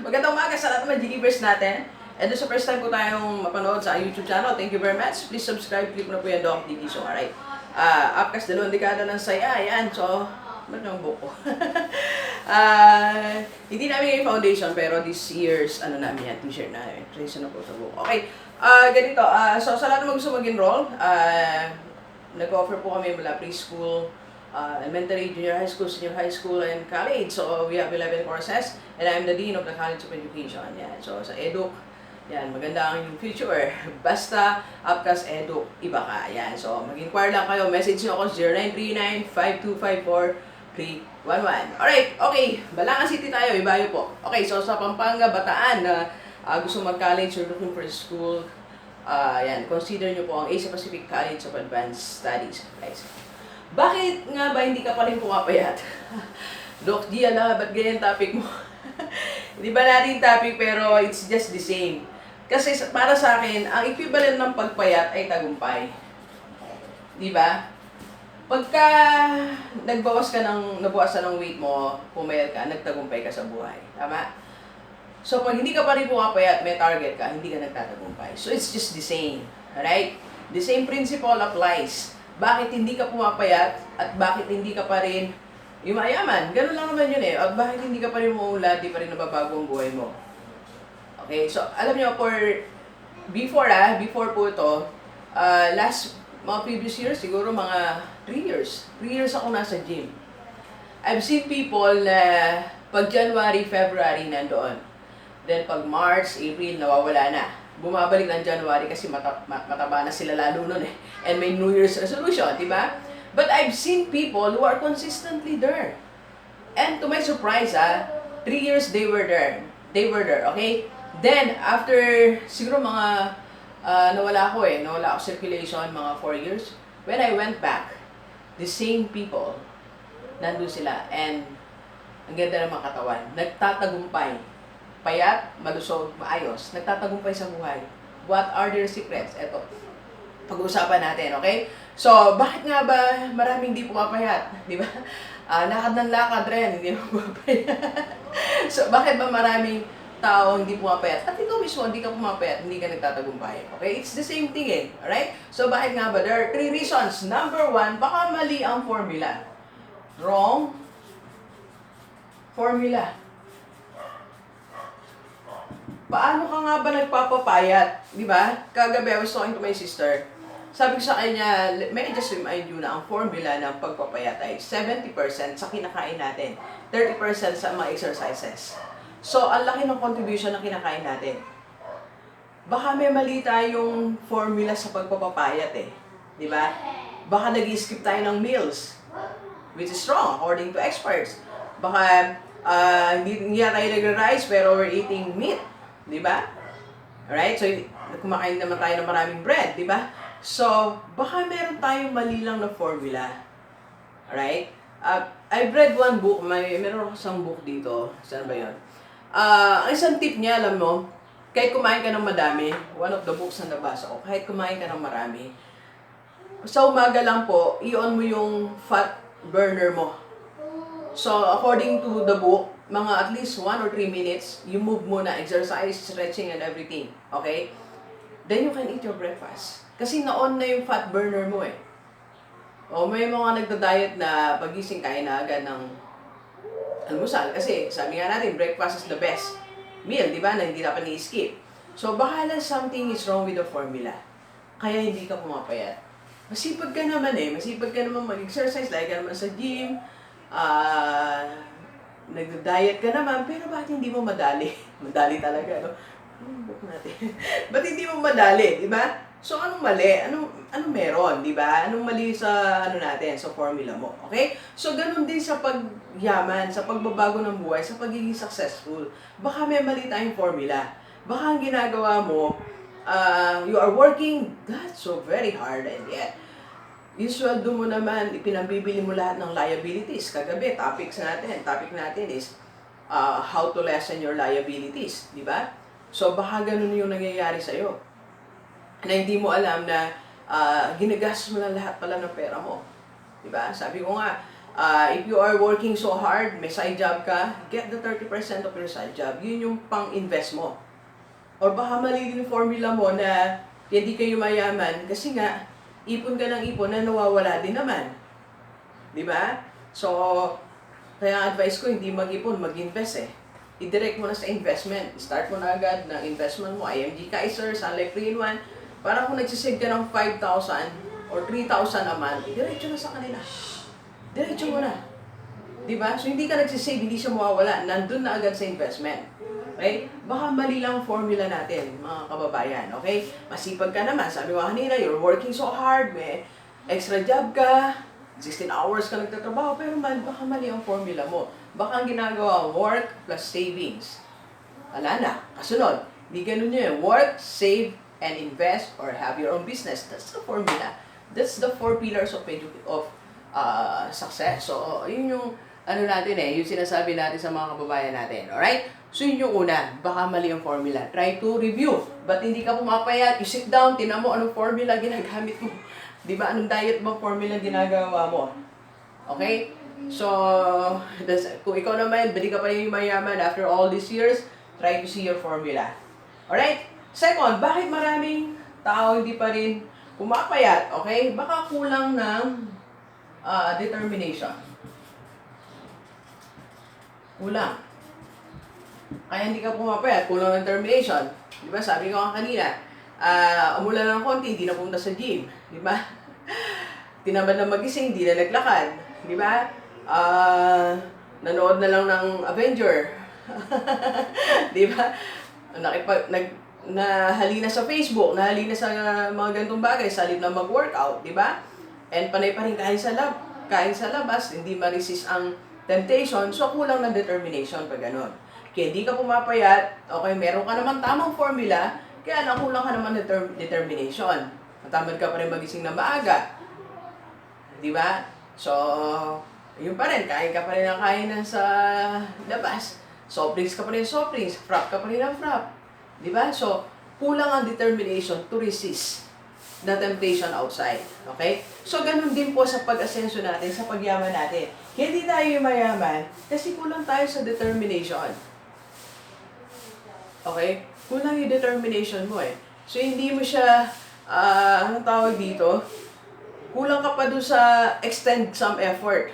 Magandang umaga sa lahat ng mga Gigibers natin. And sa first time po tayong mapanood sa YouTube channel, thank you very much. Please subscribe, click mo na po yan Doc Digi. So, alright. Upcast 2 dekada ng saya. Ayan, so, ba't yung buko? Hindi namin yung foundation, pero this year's, namin yan, t-shirt na. Trace na po sa buko. Okay, ganito. So, sa lahat ng gusto mag-enroll, nag-offer po kami mula preschool, elementary, junior high school, senior high school, and college. So, we have 11 courses, and I'm the Dean of the College of Education. Yan. So, sa Edu, yan, maganda ang yung future. Basta, Upcast Edu, iba ka. Yan. So, mag-inquire lang kayo. Message nyo ako 0939-5254-311. Alright, okay. Balangan City tayo, Ibayo po. Okay, so sa Pampanga, Bataan, na gusto mag-college or looking for school, yan, consider nyo po ang Asia Pacific College of Advanced Studies. Guys. Bakit nga ba hindi ka pa rin pumapayat? Doc G, ba't ganyan topic mo? Hindi ba natin topic pero it's just the same. Kasi para sa akin, ang equivalent ng pagpayat ay tagumpay. Di ba? Pagka nabawas ka ng weight mo, pumayat ka, nagtagumpay ka sa buhay. Tama? So pag hindi ka pa rin pumapayat, may target ka, hindi ka nagtatagumpay. So it's just the same. Alright? The same principle applies. Bakit hindi ka pumapayat at bakit hindi ka pa rin yumayaman? Ganun lang naman yun eh. At bakit hindi ka pa rin umuulad, di pa rin nababago ang buhay mo? Okay, so alam nyo, before po ito, mga previous years, siguro mga 3 years. 3 years ako nasa gym. I've seen people na pag January, February, nandoon. Then pag March, April, nawawala na. Bumabalik ng January kasi mataba na sila lalo nun eh. And may New Year's resolution, di ba? But I've seen people who are consistently there. And to my surprise, 3 years they were there. They were there, okay? Then, after, siguro mga, nawala ako circulation, mga 4 years. When I went back, the same people, nandun sila. And, ang ganda ng mga katawan, nagtatagumpay. Payat, malusog, maayos, nagtatagumpay sa buhay. What are their secrets? Ito, pag-uusapan natin, okay? So, bakit nga ba maraming hindi pumapayat? Di ba? Lakad ng lakad rin, hindi pumapayat. So, bakit ba maraming tao hindi pumapayat? At ikaw mismo, hindi ka pumapayat, hindi ka nagtatagumpay. Okay? It's the same thing eh. Alright? So, bakit nga ba? There are 3 reasons. Number 1, baka mali ang formula. Wrong formula. Paano ka nga ba nagpapapayat? Di ba? Kagabi, I was talking to my sister. Sabi ko sa kanya, may I just remind you na ang formula ng pagpapayat ay 70% sa kinakain natin, 30% sa mga exercises. So, ang laki ng contribution ng kinakain natin. Baka may mali tayong formula sa pagpapapayat eh. Di ba? Baka nag-skip tayo ng meals, which is wrong according to experts. Baka hindi tayo nag-rice pero we're eating meat. Di ba? Alright? So, kumakain naman tayo ng maraming bread. Di ba? So, baka meron tayong mali lang na formula. Alright? I've read one book. Meron ako isang book dito. Saan ba yun? Ang isang tip niya, alam mo, kahit kumain ka ng madami, one of the books na nabasa ko, kahit kumain ka ng marami, sa umaga lang po, i-on mo yung fat burner mo. So, according to the book, mga at least 1 or 3 minutes, you move muna, exercise, stretching, and everything. Okay? Then you can eat your breakfast. Kasi na-on na yung fat burner mo eh. O may mga nagda-diet na pagising kain na agad ng almusal. Kasi sabi nga natin, breakfast is the best meal, di ba? Na hindi dapat ni-skip. So, baka lang something is wrong with the formula. Kaya hindi ka pumapayat. Masipag ka naman eh. Masipag ka naman mag-exercise. Lagi ka naman sa gym. Nag-diet ka naman, pero bakit hindi mo madali? Madali talaga, no? Book natin. Ba't hindi mo madali, di ba? So, anong mali? Anong meron, di ba? Anong mali sa, natin, sa formula mo, okay? So, ganun din sa pagyaman, sa pagbabago ng buhay, sa pagiging successful. Baka may mali tayong formula. Baka ang ginagawa mo, you are working, that's so very hard, and yet, yung sweldo mo naman, ipinabibili mo lahat ng liabilities. Kagabi, topic natin is how to lessen your liabilities. Di ba? So, baka ganun yung nangyayari sa'yo. Na hindi mo alam na ginagastos mo na lahat pala ng pera mo. Di ba? Sabi ko nga, If you are working so hard, may side job ka, get the 30% of your side job. Yun yung pang-invest mo. Or baka mali din yung formula mo na hindi kayo mayaman kasi nga, ipon ka ng ipon na nawawala din naman. Di ba? So, kaya advice ko, hindi mag-ipon, mag-invest eh. I-direct mo na sa investment. Start mo na agad ng investment mo. IMG Kaiser, Sun Life 3-in-1. Para kung nagsisave ka ng 5,000 or 3,000 a month, diretso na sa kanila. Diretso mo na. Diba? So, hindi ka nagsisave, hindi siya mawawala. Nandun na agad sa investment. Okay? Baka mali lang ang formula natin, mga kababayan. Okay? Masipag ka naman. Sabi mo kanina, you're working so hard. May extra job ka. 16 hours ka nagtatrabaho. Pero baka mali ang formula mo. Baka ang ginagawa, work plus savings. Wala na. Kasunod. Hindi ganun yun. Work, save, and invest or have your own business. That's the formula. That's the 4 pillars of success. So, yun yung ano natin yung sinasabi natin sa mga kababayan natin. Alright? So, yun yung una. Baka mali ang formula. Try to review. Ba't hindi ka pumapayat? You sit down, tinan mo anong formula ginagamit mo. Diba? Anong diet bang formula ginagawa mo? Okay? So, kung ikaw naman, bali ka pa rin yung mayaman after all these years, try to see your formula. Alright? Second, bakit maraming tao hindi pa rin pumapayat? Okay? Baka kulang ng determination. Kulang. Kaya hindi ka pumapayat, kulang ng determination. Diba? Sabi ko kanina, umulan ng konti, hindi na pumunta sa gym. Diba? Tinamad na magising, hindi na naglakad. Diba? Nanood na lang ng Avenger. Diba? Nahalina sa Facebook, nahalina sa mga ganitong bagay, sa halip na mag-workout, diba? And panay pa rin kain sa labas, hindi ma-resist ang temptation, so kulang ng determination pag gano'n. Kaya hindi ka pumapayat, okay, meron ka naman tamang formula, kaya nakulang ka naman determination. Matamad ka pa rin magising na maaga. Di ba? So, yun pa rin, kain ka pa rin ng kainan sa labas. Soft drinks ka pa rin soft drinks, frap ka pa rin ng frap. Di ba? So, kulang ang determination to resist the temptation outside. Okay? So, ganun din po sa pag-asenso natin, sa pagyaman natin. Hindi tayo mayaman kasi kulang tayo sa determination. Okay? Kulang yung determination mo eh. So, hindi mo siya, anong tawag dito? Kulang ka pa doon sa extend some effort.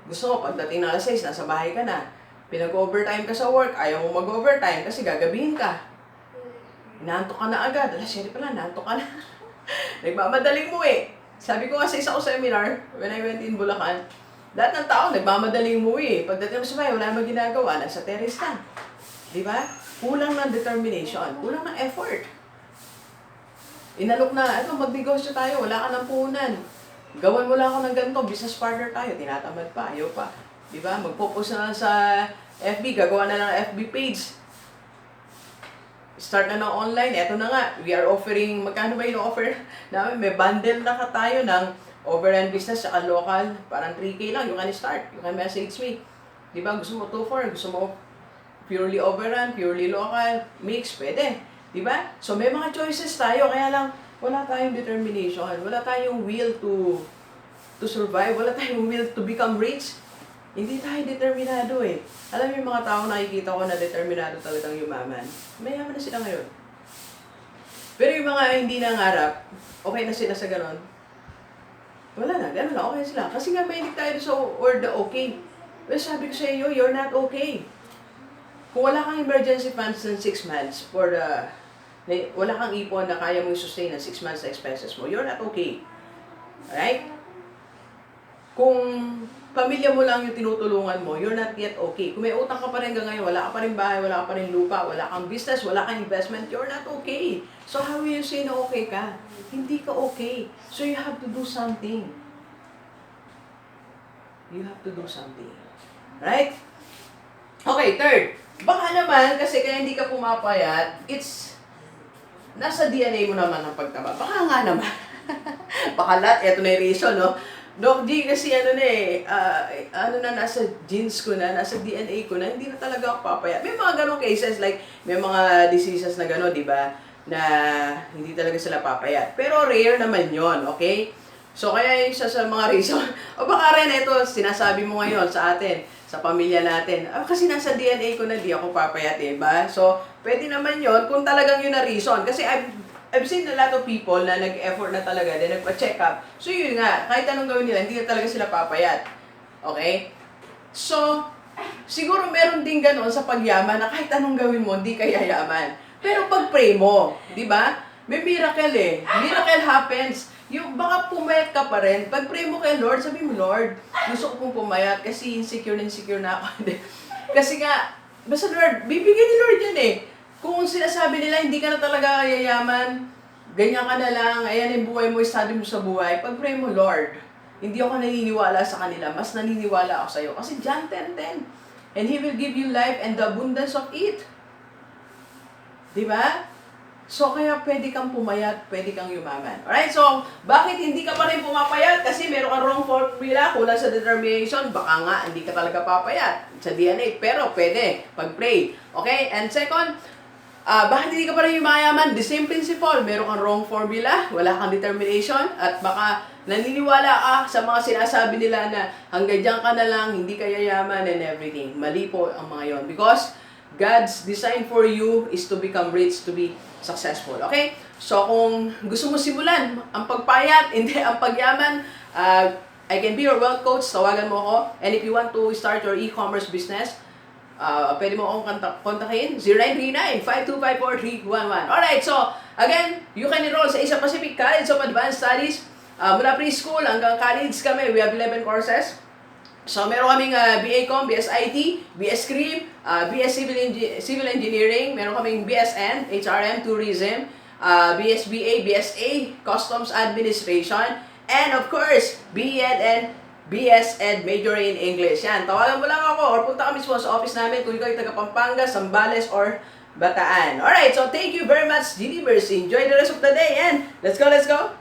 Gusto mo, pagdating na alas 6, nasa bahay ka na. Pinag-overtime ka sa work, ayaw mo mag-overtime kasi gagabihin ka. Inaantok ka na agad. Alas 7 pala, naantok ka na. Nagmamadaling mo eh. Sabi ko nga sa isa ko seminar, when I went in Bulacan, lahat ng tao nagmamadaling mo eh. Pagdating mo sa bahay, wala namang ginagawa, nasa terrace ka. Di ba? Kulang ng determination, kulang ng effort. Inalok na, magnegosyo tayo, wala ka ng puhunan. Gawan mo lang ako ng ganito, business partner tayo, tinatamad pa, ayaw pa. Di ba? Magpo-post na lang sa FB, gagawa na lang FB page. Start na ng online, eto na nga, we are offering, magkano ba yung offer namin? May bundle na ka tayo ng overrun business sa local, parang 3K lang, you can start, you can message me. Di ba? Gusto mo 2-4, gusto mo purely overrun, purely local, mix, pwede. Di ba? So may mga choices tayo, kaya lang wala tayong determination, wala tayong will to survive, wala tayong will to become rich. Hindi tayo determinado eh. Alam mo yung mga tao nakikita ko na determinado talagang yumaman. Mayaman na sila ngayon. Pero yung mga hindi nangarap, okay na sila sa ganon. Wala na, ganon na, okay sila. Kasi nga mahilig tayo sa word the okay. Well, sabi ko sa iyo, you're not okay. Kung wala kang emergency funds ng 6 months for wala kang ipon na kaya mong sustain ng 6 months na expenses mo, you're not okay. Alright? Kung pamilya mo lang yung tinutulungan mo, you're not yet okay. Kung may utang ka pa rin hanggang ngayon, wala ka pa rin bahay, wala ka pa rin lupa, wala kang business, wala kang investment, you're not okay. So how will you say na okay ka? Hindi ka okay. So you have to do something. You have to do something. Right? Okay, third. Baka naman, kasi kaya hindi ka pumapayat, it's nasa DNA mo naman ang pagtaba. Baka nga naman. Baka lahat, eto na yung reason, no? Doc G, kasi nasa genes ko na, nasa DNA ko na, hindi na talaga ako papayat. May mga ganong cases, like, may mga diseases na gano'n, di ba? Na hindi talaga sila papayat. Pero rare naman yon, okay? So, kaya yung isa sa mga reason, o baka rin ito, sinasabi mo ngayon sa atin, sa pamilya natin, kasi nasa DNA ko na di ako papayat, ba? So, pwede naman yon kung talagang yun na reason. Kasi I've seen a lot of people na nag-effort na talaga, then nagpa-check up. So, yun nga, kahit anong gawin nila, hindi na talaga sila papayat. Okay? So, siguro meron din ganoon sa pagyaman na kahit anong gawin mo, hindi ka yayaman. Pero pag pray mo, di ba? May miracle eh. Miracle happens. Yung baka pumayat ka pa rin. Pag pray mo kay Lord, sabi mo, Lord, gusto ko pong pumayat kasi insecure na ako. Kasi nga, basta Lord, bibigyan ni Lord yan eh. Kung sinasabi nila, hindi ka na talaga yayaman, ganyan ka na lang, ayan yung buhay mo, study mo sa buhay, pag pray mo, Lord, hindi ako naniniwala sa kanila, mas naniniwala ako sa iyo. Kasi John 10:10, and He will give you life and the abundance of it. Diba? So, kaya pwede kang pumayat, pwede kang yumaman. Alright, so, bakit hindi ka pa rin pumapayat? Kasi meron kang wrong formula, kulang sa determination, baka nga, hindi ka talaga papayat sa DNA. Pero, pwede, pag-pray. Okay? And second, bakit hindi ka pa rin yumayaman? The same principle, meron kang wrong formula, wala kang determination, at baka naniniwala ka sa mga sinasabi nila na hanggang dyan ka na lang, hindi ka yayaman and everything. Mali po ang mga yon. Because, God's design for you is to become rich, to be successful. Okay? So, kung gusto mo simulan ang pagpayat, hindi ang pagyaman, I can be your wealth coach. Tawagan mo ako. And if you want to start your e-commerce business, pwede mo akong kontakin. 0939-5254311. Alright, so, again, you can enroll sa Asia Pacific College of Advanced Studies. Mula preschool hanggang college kami, we have 11 courses. So, meron kaming BA-Com, BS-IT, BS-CREAM, BS Civil Engineering, meron kaming BSN, HRM, Tourism, BSBA, BSA, Customs Administration, and of course, BEd and BSEd major in English. Yan, tawagan mo lang ako or punta ka mismo sa office namin kung ikaw ay taga Pampanga, Zambales, or Bataan. Alright, so thank you very much, Geniverse. Enjoy the rest of the day and let's go, let's go!